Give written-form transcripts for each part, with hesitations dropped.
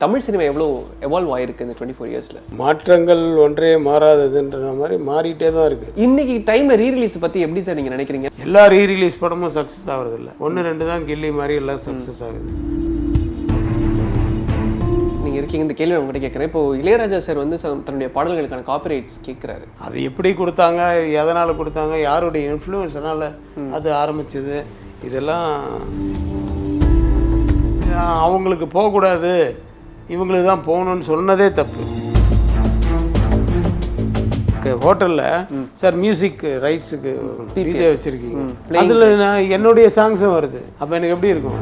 Tamil cinema எவ்வளோ evolve ஆயிருக்கு இந்த 24 இயர்ஸில்? மாற்றங்கள் ஒன்றே மாறாததுன்ற மாதிரி மாறிட்டே தான் இருக்குது. இன்னைக்கு டைம்ல ரீரிலீஸ் பற்றி எப்படி சார் நீங்கள் நினைக்கிறீங்க? எல்லா ரீரிலீஸ் படமும் சக்ஸஸ் ஆகுறதில்ல, 1-2 தான் கில்லி மாதிரி எல்லாம் சக்ஸஸ் ஆகுது. நீங்கள் இருக்கீங்க, இந்த கேள்வி உங்கள்கிட்ட கேட்குறேன். இப்போ இளையராஜா சார் வந்து தன்னுடைய பாடல்களுக்கான காப்பிரைட்ஸ் கேட்குறாரு. அது எப்படி கொடுத்தாங்க, எதனால் கொடுத்தாங்க, யாருடைய இன்ஃப்ளூயன்ஸ்னால அது ஆரம்பிச்சது, இதெல்லாம் அவங்களுக்கு போகக்கூடாது, இவங்களுக்கு தான் போகணும்னு சொன்னதே தப்பு. ஹோட்டலில் சார் மியூசிக் ரைட்ஸுக்கு டிஜே வச்சுருக்கீங்க, அதில் நான் என்னுடைய சாங்ஸும் வருது, அப்போ எனக்கு எப்படி இருக்கும்?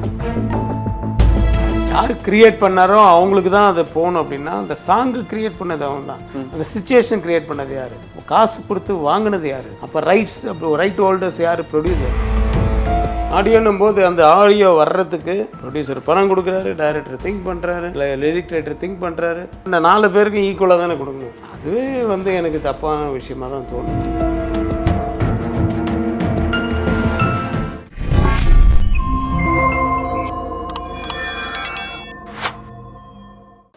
யார் கிரியேட் பண்ணாரோ அவங்களுக்கு தான் அதை போகணும் அப்படின்னா, அந்த சாங்கு கிரியேட் பண்ணது அவங்க தான், அந்த சுச்சுவேஷன் கிரியேட் பண்ணது யார், காசு கொடுத்து வாங்கினது யார், அப்போ ரைட்ஸ் அப்போ ரைட் ஹோல்டர்ஸ் யார், ப்ரொடியூசர். ஆடியோன்னும் போது அந்த ஆடியோ வர்றதுக்கு ப்ரொடியூசர் பணம் கொடுக்குறாரு, டைரக்டர் திங்க் பண்ணுறாரு, இல்லை லிரிக் ரைட்டர் திங்க் பண்ணுறாரு, இந்த 4 பேருக்கும் ஈக்குவலாக தானே கொடுக்கணும். அதுவே வந்து எனக்கு தப்பான விஷயமாக தான் தோணும்.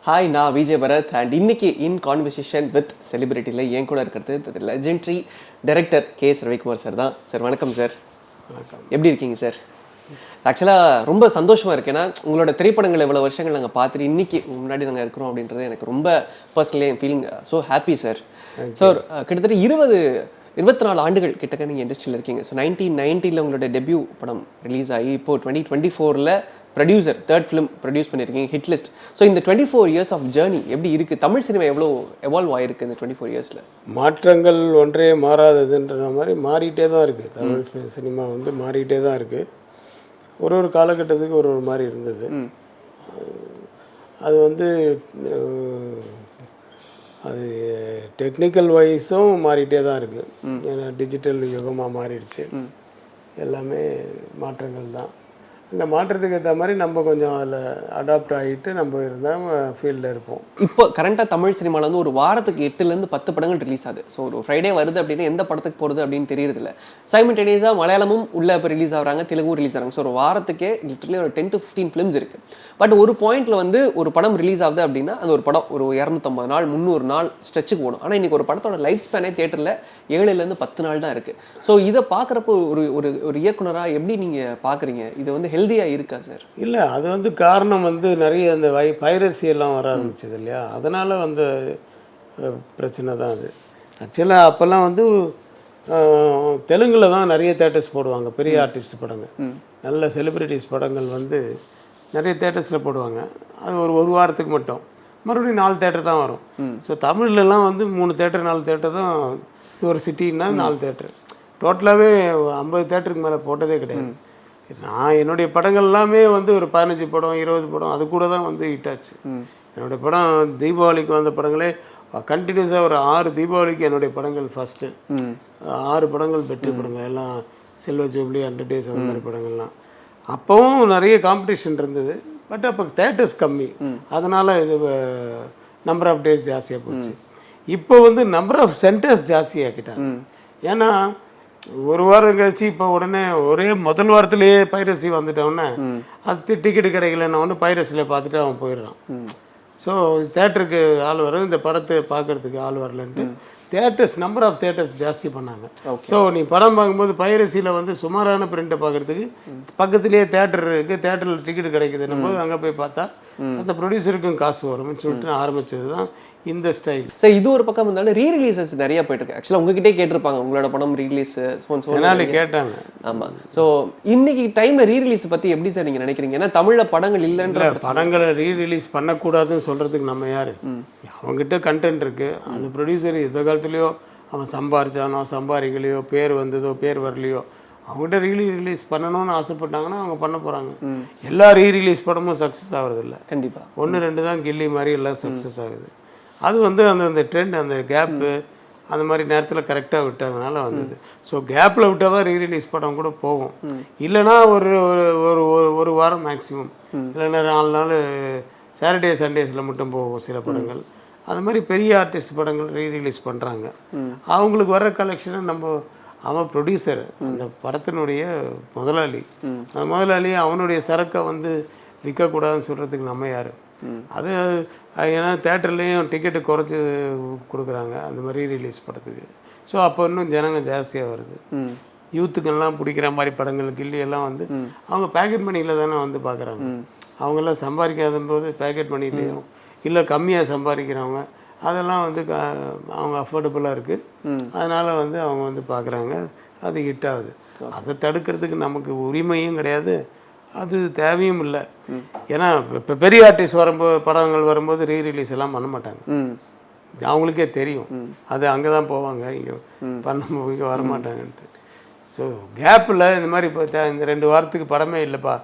ஹாய், நான் விஜய் பரத் அண்ட் இன்னைக்கு இன் கான்வர்சேஷன் வித் செலிபிரிட்டியில் என் கூட இருக்கிறது legendary director KS. Ravikumar sir தான். சார் வணக்கம் சார். வணக்கம். எப்படி இருக்கீங்க சார்? ஆக்சுவலாக ரொம்ப சந்தோஷமாக இருக்கு. ஏன்னா உங்களோட திரைப்படங்கள் இவ்வளோ வருஷங்கள் நாங்கள் பார்த்துட்டு இன்னைக்கு முன்னாடி நாங்கள் இருக்கிறோம் அப்படின்றது எனக்கு ரொம்ப personally feeling so happy sir. Sir கிட்டத்தட்ட 24 ஆண்டுகள் கிட்டக்க நீங்கள் இண்டஸ்ட்ரியில் இருக்கீங்க. ஸோ 1990 உங்களோட டெபியூ படம் ரிலீஸ் ஆகி இப்போது 2024 ப்ரொடியூசர் 3rd ஃபிலிம் ப்ரொடியூஸ் பண்ணியிருக்கீங்க, ஹிட் லிஸ்ட். ஸோ இந்த 24 இயர்ஸ் ஆஃப் ஜேர்னி எப்படி இருக்குது? தமிழ் சினிமா எவ்வளோ எவால்வ் ஆயிருக்கு இந்த 24 இயர்ஸில்? மாற்றங்கள் ஒன்றே மாறாததுன்ற மாதிரி மாறிட்டே தான் இருக்குது. தமிழ் சினிமா வந்து மாறிட்டே தான் இருக்குது. ஒரு காலகட்டத்துக்கு ஒரு மாதிரி இருந்தது. அது வந்து அது டெக்னிக்கல் வைஸும் மாறிட்டே தான் இருக்குது. ஏன்னா டிஜிட்டல் யுகமாக மாறிடுச்சு, எல்லாமே மாற்றங்கள் தான். இந்த மாற்றத்துக்கு ஏற்ற மாதிரி நம்ம கொஞ்சம் அதில் அடாப்ட் ஆகிட்டு நம்ம இருந்தால் ஃபீல்டில் இருப்போம். இப்போ கரண்ட்டாக தமிழ் சினிமாவில் வந்து ஒரு வாரத்துக்கு 8 to 10 படங்கள் ரிலீஸ் ஆகுது. ஸோ ஒரு ஃப்ரைடே வருது அப்படின்னா எந்த படத்துக்கு போகிறது அப்படின்னு தெரியறதில்ல. சைமல்டேனியஸாக மலையாளமும் உள்ள இப்போ ரிலீஸ் ஆகிறாங்க, தெலுங்கும் ரிலீஸ் ஆகிறாங்க. ஸோ ஒரு வாரத்துக்கே லிட்டரலி ஒரு 10 to 15 ஃபிலிம்ஸ் இருக்குது. பட் ஒரு பாயிண்ட்ல வந்து ஒரு படம் ரிலீஸ் ஆகுது அப்படின்னா அது ஒரு படம் ஒரு 250 நாள் 300 நாள் ஸ்ட்ரெச்சுக்கு போகணும். ஆனால் இன்னைக்கு ஒரு படத்தோட லைஃப் ஸ்பேனே தியேட்டரில் 7 to 10 நாள் தான் இருக்குது. ஸோ இதை பார்க்குறப்போ ஒரு இயக்குனராக எப்படி நீங்கள் பார்க்குறீங்க? இது வந்து ஹெல்தியாக இருக்கா சார்? இல்லை, அது வந்து காரணம் வந்து நிறைய அந்த பைரசி எல்லாம் வர ஆரம்பிச்சது இல்லையா, அதனால் வந்து பிரச்சனை தான் அது. ஆக்சுவலாக அப்போல்லாம் வந்து தெலுங்கில் தான் நிறைய தேட்டர்ஸ் போடுவாங்க, பெரிய ஆர்டிஸ்ட் படங்கள், நல்ல செலிப்ரிட்டிஸ் படங்கள் வந்து நிறைய தேட்டர்ஸில் போடுவாங்க. அது ஒரு வாரத்துக்கு மட்டும், மறுபடியும் 4 தேட்டர் தான் வரும். ஸோ தமிழ்லலாம் வந்து 3 தேட்டர் 4 தேட்டர் தான். ஒரு சிட்டின்னா 4 தேட்டர், டோட்டலாகவே 50 தேட்டருக்கு மேலே போட்டதே கிடையாது. நான் என்னுடைய படங்கள் எல்லாமே வந்து ஒரு 15 படம் 20 படம் அது கூட தான் வந்து ஹிட் ஆச்சு. என்னுடைய படம் தீபாவளிக்கு வந்த படங்களே கண்டினியூஸாக ஒரு 6 தீபாவளிக்கு என்னுடைய படங்கள் ஃபஸ்ட்டு 6 படங்கள் வெற்றி படங்கள், எல்லாம் சில்வர் ஜூப்ளி 100 days அந்த மாதிரி படங்கள்லாம். அப்போவும் நிறைய காம்படிஷன் இருந்தது, பட் அப்போ தேட்டர்ஸ் கம்மி, அதனால் இது நம்பர் ஆஃப் டேஸ் ஜாஸ்தியாக போச்சு. இப்போ வந்து நம்பர் ஆஃப் சென்டர்ஸ் ஜாஸ்தியாக்கிட்டாங்க. ஏன்னா ஒரு வாரம் கழிச்சு இப்போ உடனே ஒரே முதல் வாரத்திலேயே பைரசி வந்துட்டோன்னே அது டிக்கெட்டு கிடைக்கலன்னா ஒன்று பைரசியில் பார்த்துட்டு அவன் போயிடுறான். ஸோ தேட்டருக்கு ஆள் வரும், இந்த படத்தை பார்க்கறதுக்கு ஆள் வரலன்ட்டு தேட்டர்ஸ் நம்பர் ஆஃப் தேட்டர்ஸ் ஜாஸ்தி பண்ணாங்க. ஸோ நீ படம் பார்க்கும்போது பைரசியில் வந்து சுமாரான பிரிண்ட்டை பார்க்கறதுக்கு பக்கத்துலேயே தேட்டர் இருக்குது, தேட்டரில் டிக்கெட் கிடைக்குதுன்னும் போது அங்கே போய் பார்த்தா அந்த ப்ரொடியூசருக்கும் காசு வரும்னு சொல்லிட்டு ஆரம்பித்தது தான் இந்த ஸ்டைல். சார் இது ஒரு பக்கம் இருந்தாலும் ரீரிலீசஸ் நிறைய போயிட்டு இருக்கு. ஆக்சுவலாக உங்ககிட்டே கேட்டிருப்பாங்க உங்களோட படம் ரீரிலீஸ் கேட்டாங்க. ஆமாம். ஸோ இன்னைக்கு டைம்ல ரீரிலீஸ் பற்றி எப்படி சார் நீங்கள் நினைக்கிறீங்க? ஏன்னா தமிழில் படங்கள் இல்லைன்ற படங்களை ரீரிலீஸ் பண்ணக்கூடாதுன்னு சொல்கிறதுக்கு நம்ம யார்? அவங்ககிட்ட கண்டென்ட் இருக்குது. அந்த ப்ரொடியூசர் எந்த காலத்துலேயோ அவன் சம்பாரிச்சானோ சம்பாதிக்கலையோ பேர் வந்ததோ பேர் வரலையோ அவங்ககிட்ட ரீரிலீஸ் பண்ணணும்னு ஆசைப்பட்டாங்கன்னா அவங்க பண்ண போகிறாங்க. எல்லா ரீரிலீஸ் படமும் சக்ஸஸ் ஆகிறதில்ல. கண்டிப்பாக 1-2 தான் கில்லி மாதிரி எல்லாம் சக்ஸஸ் ஆகுது. அது வந்து அந்த ட்ரெண்ட், அந்த கேப்பு அந்த மாதிரி நேரத்தில் கரெக்டாக விட்டதுனால வந்தது. ஸோ கேப்பில் விட்டால் தான் ரீரிலீஸ் படம் கூட போகும். இல்லைனா ஒரு வாரம் மேக்ஸிமம், இல்லைன்னா 4 நாள் சாட்டர்டே சண்டேஸில் மட்டும் போகும் சில படங்கள். அது மாதிரி பெரிய ஆர்டிஸ்ட் படங்கள் ரீரிலீஸ் பண்ணுறாங்க. அவங்களுக்கு வர கலெக்ஷனை நம்ம அவன் ப்ரொடியூசர், அந்த படத்தினுடைய முதலாளி, அந்த முதலாளி அவனுடைய சரக்கை வந்து விற்கக்கூடாதுன்னு சொல்கிறதுக்கு நம்ம யார்? அது ஏன்னா தேட்டர்லேயும் டிக்கெட்டு குறைச்சி கொடுக்குறாங்க அந்த மாதிரி ரிலீஸ் படத்துக்கு. ஸோ அப்போ இன்னும் ஜனங்க ஜாஸ்தியாக வருது. யூத்துக்கெல்லாம் பிடிக்கிற மாதிரி படங்கள் கில்லியெல்லாம் வந்து அவங்க பேக்கெட் மணியில் தானே வந்து பார்க்குறாங்க. அவங்கெல்லாம் சம்பாதிக்காத போது பேக்கெட் மணிலையும் இல்லை கம்மியாக சம்பாதிக்கிறவங்க அதெல்லாம் வந்து அவங்க அஃபோர்டபுளாக இருக்குது. அதனால் வந்து அவங்க வந்து பார்க்குறாங்க, அது ஹிட் ஆகுது. அதை தடுக்கிறதுக்கு நமக்கு உரிமையும் கிடையாது, அது தேவையும் இல்லை. ஏன்னா இப்போ பெரிய ஆர்டிஸ்ட் வரும்போது படங்கள் வரும்போது ரீரிலீஸ் எல்லாம் பண்ண மாட்டாங்க. அவங்களுக்கே தெரியும் அது அங்கே தான் போவாங்க, இங்கே பண்ண இங்கே வரமாட்டாங்கன்ட்டு. ஸோ கேப்பில் இந்த மாதிரி இப்போ இந்த 2 வாரத்துக்கு படமே இல்லைப்பா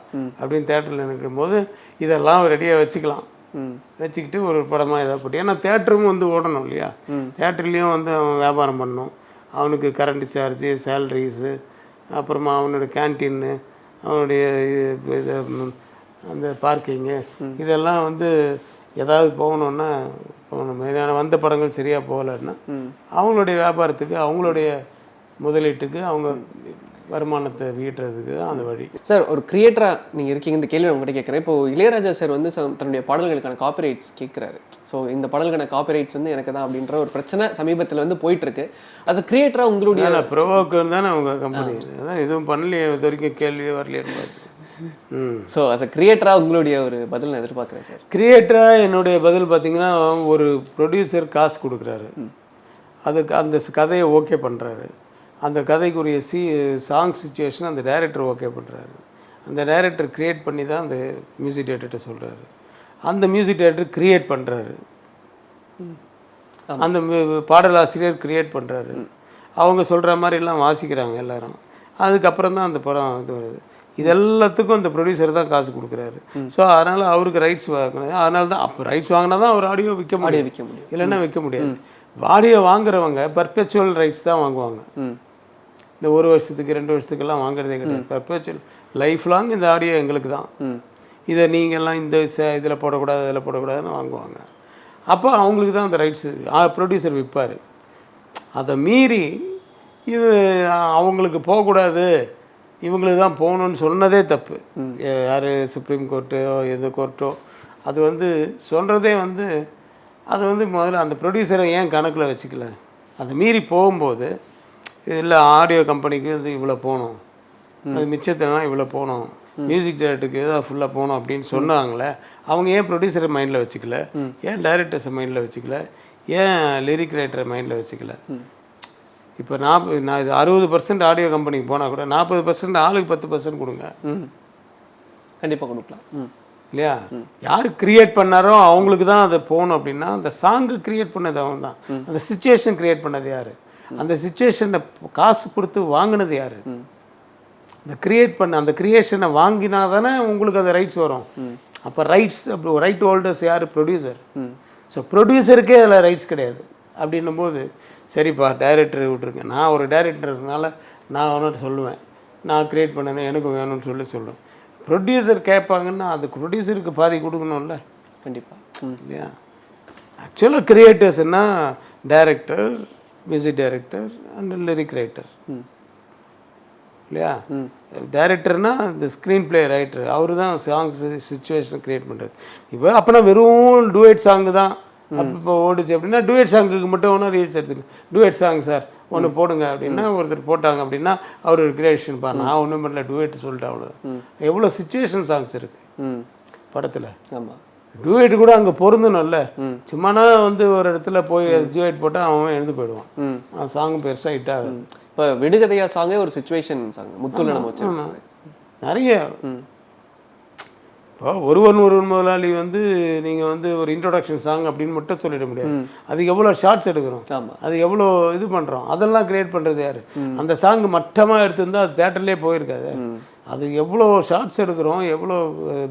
அப்படின்னு தேட்டரில் நிற்கும் போது இதெல்லாம் ரெடியாக வச்சுக்கிட்டு ஒரு படமாக எதாவது போட்டு, ஏன்னா தேட்டரும் வந்து ஓடணும் இல்லையா, தேட்டர்லேயும் வந்து அவன் வியாபாரம் பண்ணணும், அவனுக்கு கரண்ட் சார்ஜு, சேலரிஸு, அப்புறமா அவனோட கேன்டீன்னு, அவனுடைய இது அந்த பார்க்கிங்கு, இதெல்லாம் வந்து ஏதாவது போகணுன்னா போகணும். வந்த படங்கள் சரியாக போகலைன்னா அவங்களுடைய வியாபாரத்துக்கு, அவங்களுடைய முதலீட்டுக்கு, அவங்க வருமானத்தை வீட்டுறதுக்கு தான் அந்த வழி. சார், ஒரு கிரியேட்டராக நீங்கள் இருக்கீங்க, இந்த கேள்வி உங்கள்கிட்ட கேட்குறேன். இப்போ இளையராஜா சார் வந்து தன்னுடைய பாடல்களுக்கான காப்பிரைட்ஸ் கேட்குறாரு. ஸோ இந்த பாடல்களுக்கான காப்பிரைட்ஸ் வந்து எனக்கு தான் அப்படின்ற ஒரு பிரச்சனை சமீபத்தில் வந்து போயிட்டுருக்கு. அஸ் அ கிரியேட்டராக உங்களுடைய ப்ரோவோக்குன்னு தானே அவங்க கம்பெனி அதான் எதுவும் பண்ணலையே, இது வரைக்கும் கேள்வியே வரலையே. ஸோ அஸ் அ கிரியேட்டராக உங்களுடைய ஒரு பதில் நான் எதிர்பார்க்குறேன் சார். கிரியேட்டராக என்னுடைய பதில் பார்த்தீங்கன்னா, ஒரு ப்ரொடியூசர் காசு கொடுக்குறாரு, அதுக்கு அந்த கதையை ஓகே பண்ணுறாரு, அந்த கதைக்குரிய சாங் சிச்சுவேஷன் அந்த டைரக்டர் ஓகே பண்ணுறாரு, அந்த டைரக்டர் க்ரியேட் பண்ணி தான் அந்த மியூசிக் டைரக்டர்கிட்ட சொல்கிறாரு, அந்த மியூசிக் டைரக்டர் க்ரியேட் பண்ணுறாரு, அந்த பாடலாசிரியர் க்ரியேட் பண்ணுறாரு, அவங்க சொல்கிற மாதிரிலாம் வாசிக்கிறாங்க எல்லாரும், அதுக்கப்புறம் தான் அந்த படம் இது வருது. இது எல்லாத்துக்கும் அந்த ப்ரொடியூசர் தான் காசு கொடுக்குறாரு. ஸோ அதனால் அவருக்கு ரைட்ஸ் வாங்கணும். அதனால தான் அப்போ ரைட்ஸ் வாங்கினா தான் அவர் ஆடியோ விற்க முடியும், இல்லைன்னா விற்க முடியாது. ஆடியோ வாங்குறவங்க பர்பெச்சுவல் ரைட்ஸ் தான் வாங்குவாங்க. இந்த 1 வருஷத்துக்கு 2 வருஷத்துக்கெல்லாம் வாங்குறதே கிடையாது. பர்பெச்சுவல் லைஃப் லாங் இந்த ஆடியோ எங்களுக்கு தான், இதை நீங்கள்லாம் இந்த இதில் போடக்கூடாது அதில் போடக்கூடாதுன்னு வாங்குவாங்க. அப்போ அவங்களுக்கு தான் அந்த ரைட்ஸு ப்ரொடியூசர் விற்பார். அதை மீறி இது அவங்களுக்கு போகக்கூடாது, இவங்களுக்கு தான் போகணுன்னு சொன்னதே தப்பு. யார் சுப்ரீம் கோர்ட்டோ எந்த கோர்ட்டோ அது வந்து சொல்கிறதே வந்து அது வந்து முதல்ல அந்த ப்ரொடியூசரை ஏன் கணக்கில் வச்சுக்கல. அதை மீறி போகும்போது இல்லை ஆடியோ கம்பெனிக்கு வந்து இவ்வளோ போகணும், அது மிச்சத்தினா இவ்வளோ போகணும், மியூசிக் டைரக்டருக்கு தான் ஃபுல்லாக போகணும் அப்படின்னு சொன்னாங்களே, அவங்க ஏன் ப்ரொடியூசரை மைண்டில் வச்சுக்கல, ஏன் டைரக்டர்ஸை மைண்டில் வச்சுக்கல, ஏன் லிரிக் ரைட்டரை மைண்டில் வச்சுக்கல. இப்போ நான் இது 60% ஆடியோ கம்பெனிக்கு போனால் கூட 40% ஆளுக்கு 10% கொடுங்க, கண்டிப்பாக கொடுக்கலாம் இல்லையா. யார் கிரியேட் பண்ணாரோ அவங்களுக்கு தான் அதை போகணும். அப்படின்னா அந்த சாங்கு கிரியேட் பண்ணது அவன் தான், அந்த சிச்சுவேஷன் கிரியேட் பண்ணது யார், அந்த சிச்சுவேஷனை காசு கொடுத்து வாங்கினது யார், இந்த கிரியேட் பண்ண அந்த கிரியேஷனை வாங்கினா தானே உங்களுக்கு அந்த ரைட்ஸ் வரும். அப்போ ரைட்ஸ் அப்படி ரைட் ஹோல்டர்ஸ் யார், ப்ரொடியூசர். ஸோ ப்ரொடியூசருக்கே அதில் ரைட்ஸ் கிடையாது. அப்படின்னும் போது சரிப்பா டைரக்டர் விட்டுருங்க, நான் ஒரு டைரக்டர்னால நான் அவன்கிட்ட சொல்லுவேன், நான் கிரியேட் பண்ணேன் எனக்கு வேணும்னு சொல்லுவேன். ப்ரொடியூசர் கேட்பாங்கன்னா அது ப்ரொடியூசருக்கு பாதி கொடுக்கணும்ல. கண்டிப்பாக இல்லையா. ஆக்சுவலாக கிரியேட்டர்ஸ்னா director, music director and lyric writer இல்லையா. டைரக்டர்னா இந்த ஸ்க்ரீன் பிளே ரைட்டர், அவர் தான் சாங்ஸ் சிச்சுவேஷனை க்ரியேட் பண்ணுறது. இப்போ அப்போனா வெறும் டூயட் சாங்கு தான் அப்போ ஓடிச்சு அப்படின்னா டூயட் சாங்குக்கு மட்டும் ஒன்றா ரீல்ஸ் எடுத்துக்கணும். டூயட் சாங் சார் ஒன்று போடுங்க அப்படின்னா ஒருத்தர் போட்டாங்க அப்படின்னா அவர் ஒரு கிரியேஷன் பாரு, நான் ஒன்றும் பண்ணல டூயட் சொல்லிட்டு அவ்வளோதான். எவ்வளோ சிச்சுவேஷன் சாங்ஸ் இருக்குது படத்தில். ஆமாம், டூயட் கூட அங்கே பொருந்தணும்ல. சும்மானா வந்து ஒரு இடத்துல போய் டூயட் போட்டால் அவன் எழுந்து போயிடுவான், சாங் பெருசாக ஹிட் ஆகுது. இப்போ விடுகதையா சாங்கே ஒரு சிச்சுவேஷன் சாங் முத்துல நம்ம வச்சிருக்கோம் நிறைய. இப்போ ஒருவன் முதலாளி வந்து நீங்கள் வந்து ஒரு இன்ட்ரோடக்ஷன் சாங் அப்படின்னு மட்டும் சொல்லிட முடியாது. அதுக்கு எவ்வளோ ஷார்ட்ஸ் எடுக்கிறோம், அது எவ்வளோ இது பண்ணுறோம், அதெல்லாம் கிரியேட் பண்ணுறது யார். அந்த சாங் மட்டமாக எடுத்திருந்தா அது தேட்டர்லேயே போயிருக்காது. அது எவ்வளோ ஷார்ட்ஸ் எடுக்கிறோம், எவ்வளோ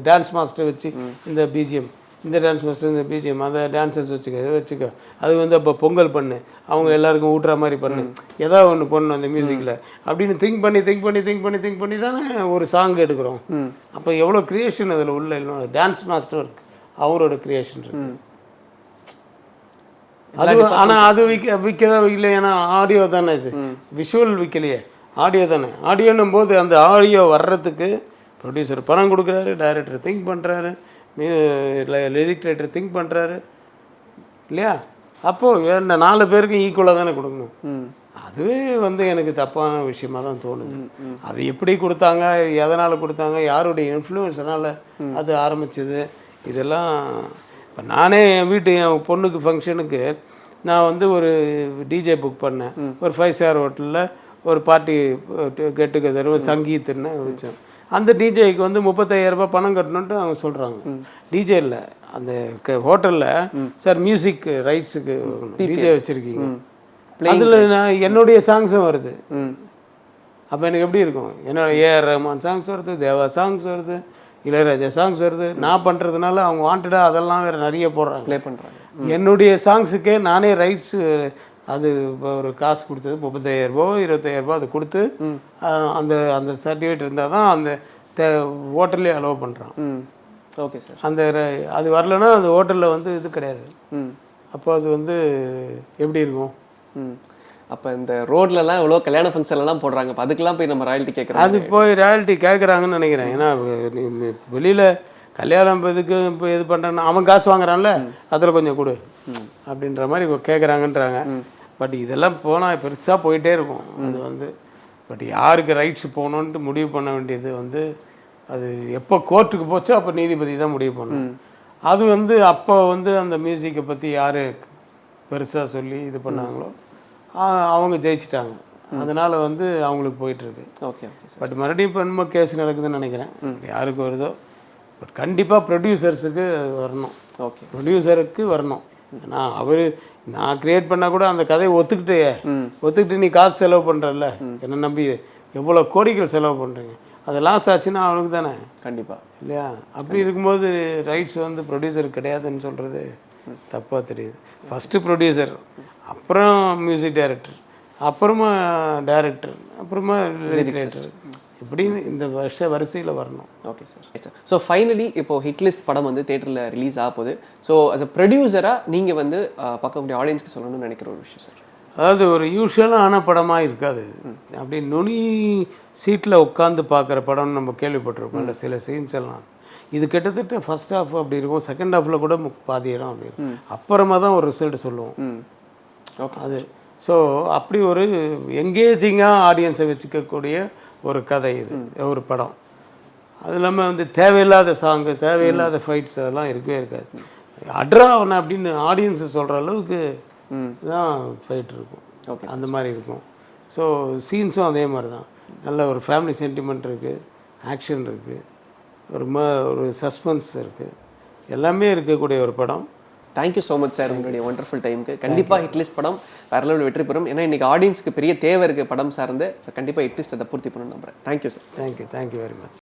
டான்ஸ் மாஸ்டர் வச்சு இந்த பிஜிஎம், இந்த டான்ஸ் மாஸ்டர் இந்த பிஜிஎம், அந்த டான்ஸர்ஸ் வச்சுக்க அது வந்து அப்போ பொங்கல் பண்ணு, அவங்க எல்லாருக்கும் ஊட்டுற மாதிரி பண்ணு, ஏதாவது ஒன்று பண்ணணும் அந்த மியூசிக்கில் அப்படின்னு திங்க் பண்ணி தானே ஒரு சாங் எடுக்கிறோம். அப்போ எவ்வளோ க்ரியேஷன் அதில் உள்ள இல்லை, டான்ஸ் மாஸ்டர் இருக்கு, அவரோட க்ரியேஷன் இருக்கு. அது ஆனால் அது விற்கதான் விற்கல, ஏன்னா ஆடியோ தானே, இது விஷுவல் விற்கலையே, ஆடியோ தானே. ஆடியோன்னும் போது அந்த ஆடியோ வர்றதுக்கு ப்ரொடியூசர் பணம் கொடுக்குறாரு, டைரக்டர் திங்க் பண்ணுறாரு, லிரிக் ரைட்டர் திங்க் பண்ணுறாரு இல்லையா, அப்போது என்ன 4 பேருக்கு ஈக்குவலாக தானே கொடுக்கணும். அதுவே வந்து எனக்கு தப்பான விஷயமா தான் தோணுது. அது எப்படி கொடுத்தாங்க, எதனால் கொடுத்தாங்க, யாருடைய இன்ஃப்ளூயன்ஸ்னால அது ஆரம்பிச்சது, இதெல்லாம் இப்போ நானே என் பொண்ணுக்கு ஃபங்க்ஷனுக்கு நான் வந்து ஒரு டிஜே புக் பண்ணேன். ஒரு 5 ஸ்டார் ஹோட்டலில் ஒரு பார்ட்டி கெட் டுகெதர் சங்கீத்துன்னு வச்சோம். அந்த டிஜேக்கு வந்து 35,000 ரூபாய் பணம் கட்டணுன்ட்டு அவங்க சொல்கிறாங்க. டிஜே இல்லை, அந்த ஹோட்டலில் சார் மியூசிக் ரைட்ஸுக்கு டிஜே வச்சுருக்கீங்க, அதில் நான் என்னுடைய சாங்ஸும் வருது. அப்போ எனக்கு எப்படி இருக்கும், என்னோட ஏஆர் ரஹ்மான் சாங்ஸ் வருது, தேவா சாங்ஸ் வருது, இளையராஜா சாங்ஸ் வருது. நான் பண்ணுறதுனால அவங்க வாண்டடாக அதெல்லாம் வேறு நிறைய போடுறாங்க, ப்ளே பண்ணுறாங்க. என்னுடைய சாங்ஸுக்கே நானே ரைட்ஸு அது ஒரு காசு கொடுத்தது 35,000 ரூபா 25,000 ரூபா அது கொடுத்து அந்த அந்த சர்டிஃபிகேட் இருந்தால் தான் அந்த ஹோட்டல்லே அலோவ் பண்ணுறான். Okay sir. அந்த அது வரலன்னா அந்த ஹோட்டலில் வந்து இது கிடையாது. அப்போ அது வந்து எப்படி இருக்கும்? அப்போ இந்த ரோட்லலாம் இவ்வளோ கல்யாண ஃபங்க்ஷன்லாம் போடுறாங்க, இப்போ அதுக்கெல்லாம் போய் நம்ம ராயல்ட்டி கேட்குறோம். அது போய் ராயல்ட்டி கேட்குறாங்கன்னு நினைக்கிறேன். ஏன்னா வெளியில் கல்யாணம் இதுக்கு இப்போ இது பண்ணுறான்னா அவன் காசு வாங்குறான்ல, அதில் கொஞ்சம் கொடு அப்படின்ற மாதிரி கேட்குறாங்கன்றாங்க. பட் இதெல்லாம் போனால் பெருசாக போயிட்டே இருக்கும். அது வந்து பட் யாருக்கு ரைட்ஸ் போகணுன்ட்டு முடிவு பண்ண வேண்டியது வந்து அது எப்போ கோர்ட்டுக்கு போச்சோ அப்போ நீதிபதி தான் முடிவு பண்ணணும். அது வந்து அப்போ வந்து அந்த மியூசிக்கை பற்றி யார் பெருசாக சொல்லி இது பண்ணாங்களோ அவங்க ஜெயிச்சிட்டாங்க. அதனால் வந்து அவங்களுக்கு போயிட்டுருக்கு. Okay okay. பட் மறுபடியும் இப்போ என்னமோ கேஸ் நடக்குதுன்னு நினைக்கிறேன். யாருக்கு வருதோ பட் கண்டிப்பாக ப்ரொடியூசர்ஸுக்கு வரணும். ஓகே, ப்ரொடியூசருக்கு வரணும். நான் கிரியேட் பண்ணால் கூட அந்த கதையை ஒத்துக்கிட்டு நீ காசு செலவு பண்ணுறல்ல, என்னை நம்பி எவ்வளோ கோடிகள் செலவு பண்ணுறீங்க, அது லாஸ் ஆச்சுன்னா அவனுக்கு தானே கண்டிப்பாக இல்லையா? அப்படி இருக்கும்போது ரைட்ஸ் வந்து ப்ரொடியூசர் கிடையாதுன்னு சொல்கிறது தப்பாக தெரியுது. ஃபஸ்ட்டு ப்ரொடியூசர், அப்புறம் மியூசிக் டைரக்டர், அப்புறமா டைரக்டர், அப்புறமா லிரிக் இப்படின்னு இந்த வரிசையில் வரணும். Okay sir. ஸோ ஃபைனலி இப்போ ஹிட்லிஸ்ட் படம் வந்து தேட்டரில் ரிலீஸ் ஆக போகுது. ஸோ அஸ் அ ப்ரொடியூசராக நீங்கள் வந்து பார்க்கக்கூடிய ஆடியன்ஸ்க்கு சொல்லணும்னு நினைக்கிற ஒரு விஷயம் சார். அதாவது ஒரு யூஸ்வலான படமாக இருக்காது. அப்படி நுனி சீட்டில் உட்காந்து பார்க்குற படம்னு நம்ம கேள்விப்பட்டிருக்கோம் இல்லை, சில சீன்ஸ் எல்லாம். இது கிட்டத்தட்ட ஃபர்ஸ்ட் ஹாஃப் அப்படி இருக்கும், செகண்ட் ஹாஃபில் கூட பாதி இடம் அப்படி இருக்கும், அப்புறமா தான் ஒரு ரிசல்ட் சொல்லுவோம். ஓகே அது ஸோ அப்படி ஒரு எங்கேஜிங்காக ஆடியன்ஸை வச்சுக்கக்கூடிய ஒரு கதை இது, ஒரு படம். அது இல்லாமல் வந்து தேவையில்லாத சாங்கு, தேவையில்லாத ஃபைட்ஸ் அதெல்லாம் இருக்கவே இருக்காது. அட்ரா அவனை அப்படின்னு ஆடியன்ஸை சொல்கிற அளவுக்கு தான் ஃபைட் இருக்கும். ஓகே, அந்த மாதிரி இருக்கும். ஸோ சீன்ஸும் அதே மாதிரி தான். நல்ல ஒரு ஃபேமிலி சென்டிமெண்ட் இருக்குது, ஆக்ஷன் இருக்குது, ஒரு சஸ்பென்ஸ் இருக்குது, எல்லாமே இருக்கக்கூடிய ஒரு படம். தேங்க்யூ ஸோ மச் சார் உங்களுடைய ஒண்டர்ஃபுல் டைமுக்கு. கண்டிப்பாக ஹிட்லிஸ்ட் படம் வேற லெவலில் வெற்றி பெறும். ஏன்னா இன்றைக்கி ஆடியன்ஸுக்கு பெரிய தேவை இருக்குது படம் சார்ந்து. ஸோ கண்டிப்பாக ஹிட்லிஸ்ட் அதை பூர்த்தி பண்ணணும் நம்புறேன். Thank you sir. Thank you very much.